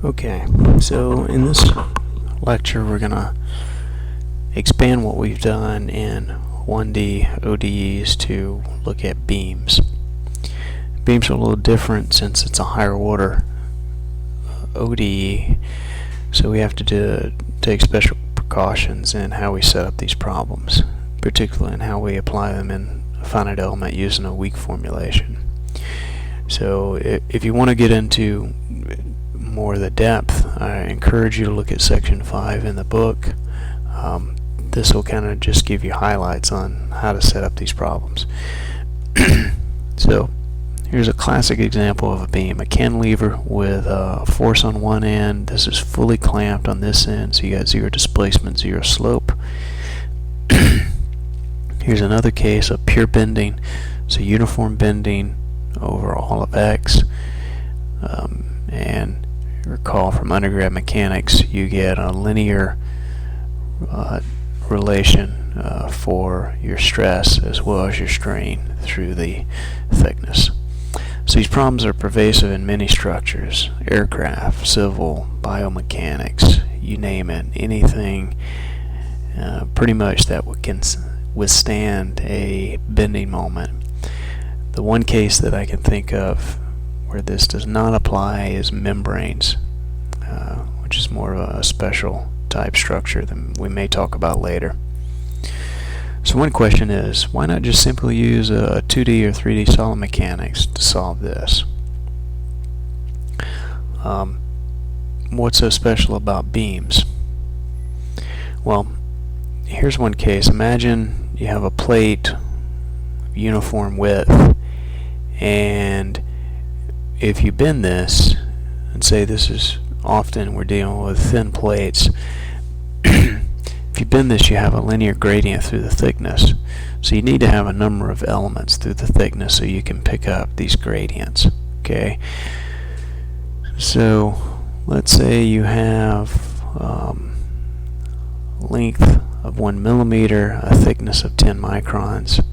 Okay, so in this lecture we're going to expand what we've done in 1D ODEs to look at beams. Beams are a little different since it's a higher order ODE, so we have to take special precautions in how we set up these problems, particularly in how we apply them in a finite element using a weak formulation. So if you want to get into more of the depth, I encourage you to look at section 5 in the book. This will kind of just give you highlights on how to set up these problems. So here's a classic example of a beam, a cantilever with a force on one end. This is fully clamped on this end, so you got zero displacement, zero slope. Here's another case of pure bending, so uniform bending over all of X. And recall from undergrad mechanics, you get a linear relation for your stress as well as your strain through the thickness. So these problems are pervasive in many structures: aircraft, civil, biomechanics, you name it, anything pretty much that can withstand a bending moment. The one case that I can think of where this does not apply is membranes, which is more of a special type structure that we may talk about later. So one question is, why not just simply use a 2D or 3D solid mechanics to solve this? What's so special about beams? Well, here's one case. Imagine you have a plate of uniform width, and if you bend this, and say this is often we're dealing with thin plates, if you bend this, you have a linear gradient through the thickness. So you need to have a number of elements through the thickness so you can pick up these gradients. Okay. So let's say you have length of 1 millimeter, a thickness of 10 microns,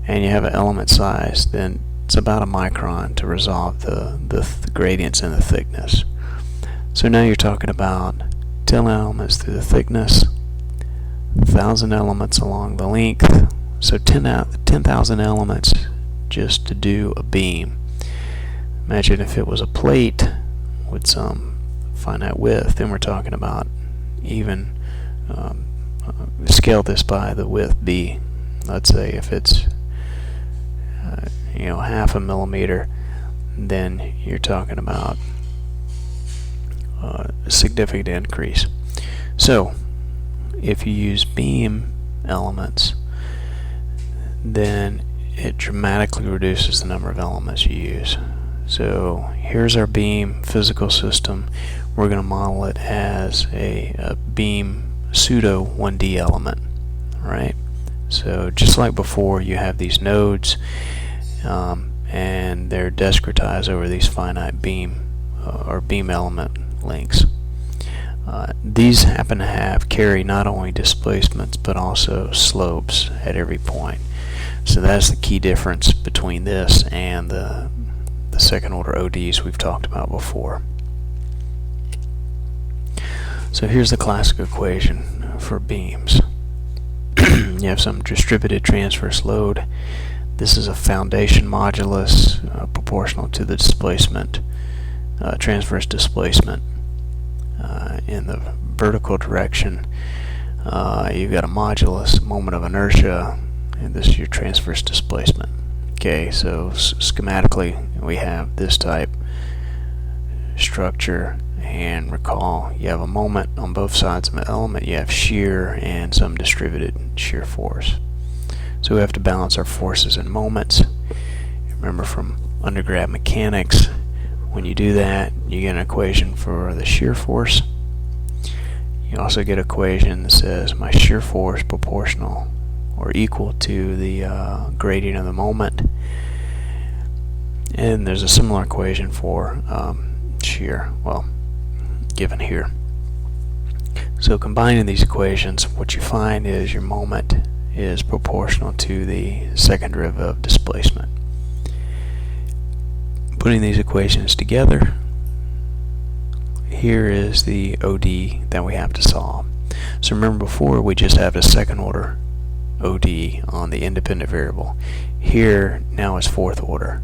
and you have an element size, then it's about a micron to resolve the gradients in the thickness. So now you're talking about 10 elements through the thickness, 1,000 elements along the length, so 10,000 elements just to do a beam. Imagine if it was a plate with some finite width, then we're talking about even scale this by the width b. Let's say if it's half a millimeter, then you're talking about a significant increase. So if you use beam elements, then it dramatically reduces the number of elements you use. So here's our beam physical system. We're going to model it as a beam pseudo 1D element, right? So just like before, you have these nodes, and they're discretized over these finite beam or beam element lengths. These happen to carry not only displacements but also slopes at every point. So that's the key difference between this and the second order ODs we've talked about before. So here's the classic equation for beams. You have some distributed transverse load. This is a foundation modulus proportional to the displacement, transverse displacement. In the vertical direction, you've got a modulus, moment of inertia, and this is your transverse displacement. Okay, so schematically we have this type structure, and recall you have a moment on both sides of the element. You have shear and some distributed shear force. So we have to balance our forces and moments. Remember from undergrad mechanics, when you do that, you get an equation for the shear force. You also get an equation that says my shear force proportional or equal to the gradient of the moment. And there's a similar equation for shear, well, given here. So combining these equations, what you find is your moment is proportional to the second derivative of displacement. Putting these equations together, here is the ODE that we have to solve. So remember, before we just have a second order ODE on the independent variable. Here now is fourth order.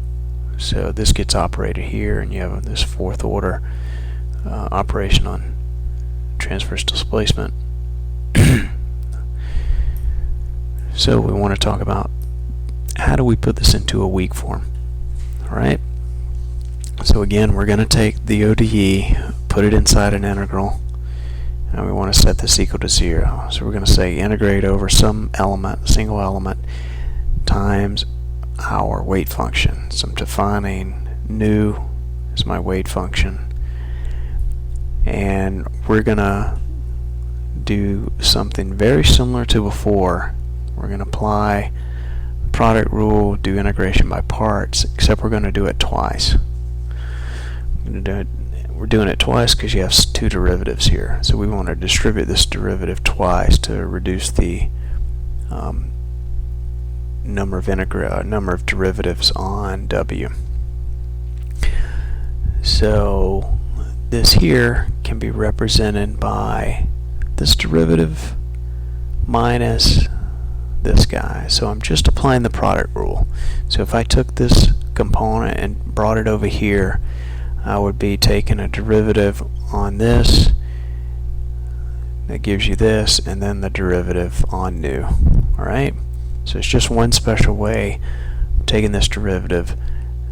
So this gets operated here, and you have this fourth order operation on transverse displacement. So we want to talk about how do we put this into a weak form. Alright? So again, we're going to take the ODE, put it inside an integral, and we want to set this equal to 0. So we're going to say integrate over some element, single element, times our weight function. So I'm defining nu as my weight function, and we're going to do something very similar to before. We're going to apply the product rule, do integration by parts, except we're going to do it twice. We're doing it twice because you have two derivatives here. So we want to distribute this derivative twice to reduce the number of derivatives on W. So this here can be represented by this derivative minus this guy. So I'm just applying the product rule. So if I took this component and brought it over here, I would be taking a derivative on this that gives you this, and then the derivative on nu. Alright? So it's just one special way of taking this derivative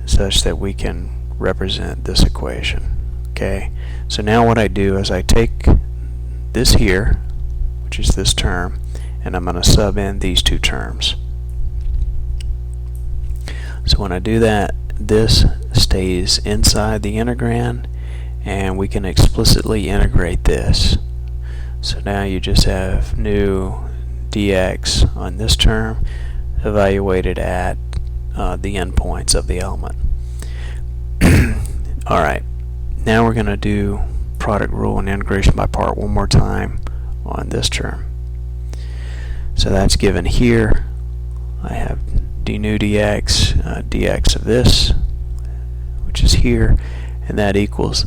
such that we can represent this equation. Okay? So now what I do is I take this here, which is this term, and I'm going to sub in these two terms. So when I do that, this stays inside the integrand, and we can explicitly integrate this. So now you just have nu dx on this term evaluated at the endpoints of the element. Alright, now we're going to do product rule and integration by part one more time on this term. So that's given here. I have d nu dx, dx of this, which is here, and that equals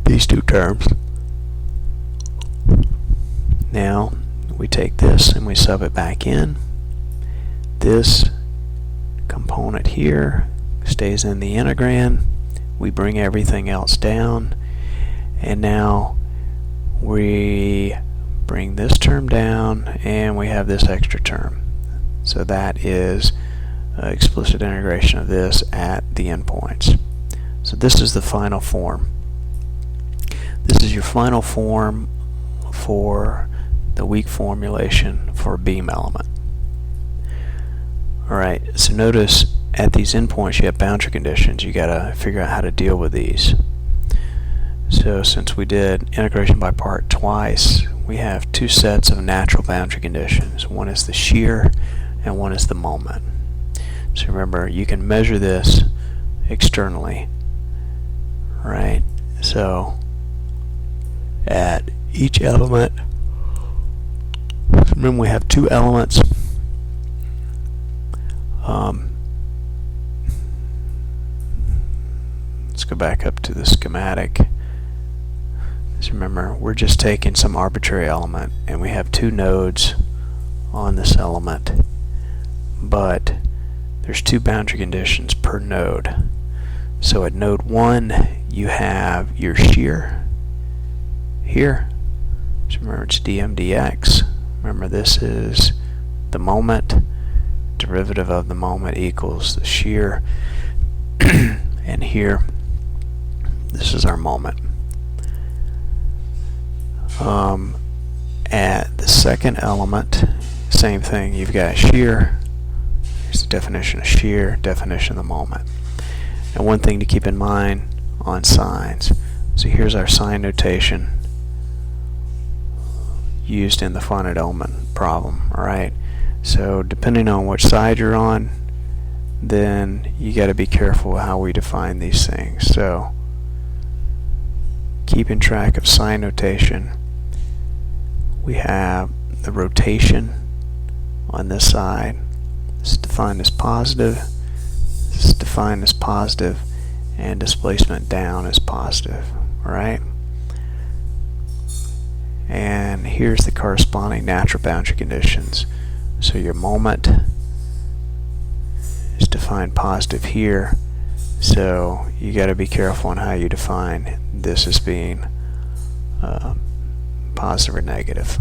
these two terms. Now we take this and we sub it back in. This component here stays in the integrand. We bring everything else down, and now we bring this term down, and we have this extra term. So that is explicit integration of this at the endpoints. So this is the final form. This is your final form for the weak formulation for a beam element. Alright, so notice at these endpoints you have boundary conditions. You gotta figure out how to deal with these. So since we did integration by part twice, we have two sets of natural boundary conditions. One is the shear and one is the moment. So remember, you can measure this externally, right? So at each element, remember we have two elements. Let's go back up to the schematic. So remember, we're just taking some arbitrary element, and we have two nodes on this element, but there's two boundary conditions per node. So at node 1 you have your shear here. So remember, it's dm dx. Remember, this is the moment. Derivative of the moment equals the shear. And here, this is our moment. At the second element, same thing. You've got shear. Here's the definition of shear, definition of the moment. And one thing to keep in mind on signs. So here's our sign notation used in the finite element problem. Alright, so depending on which side you're on, then you got to be careful how we define these things. So keeping track of sign notation, we have the rotation on this side. This is defined as positive, this is defined as positive, and displacement down is positive. Alright, and here's the corresponding natural boundary conditions. So your moment is defined positive here, so you got to be careful on how you define this as being positive or negative.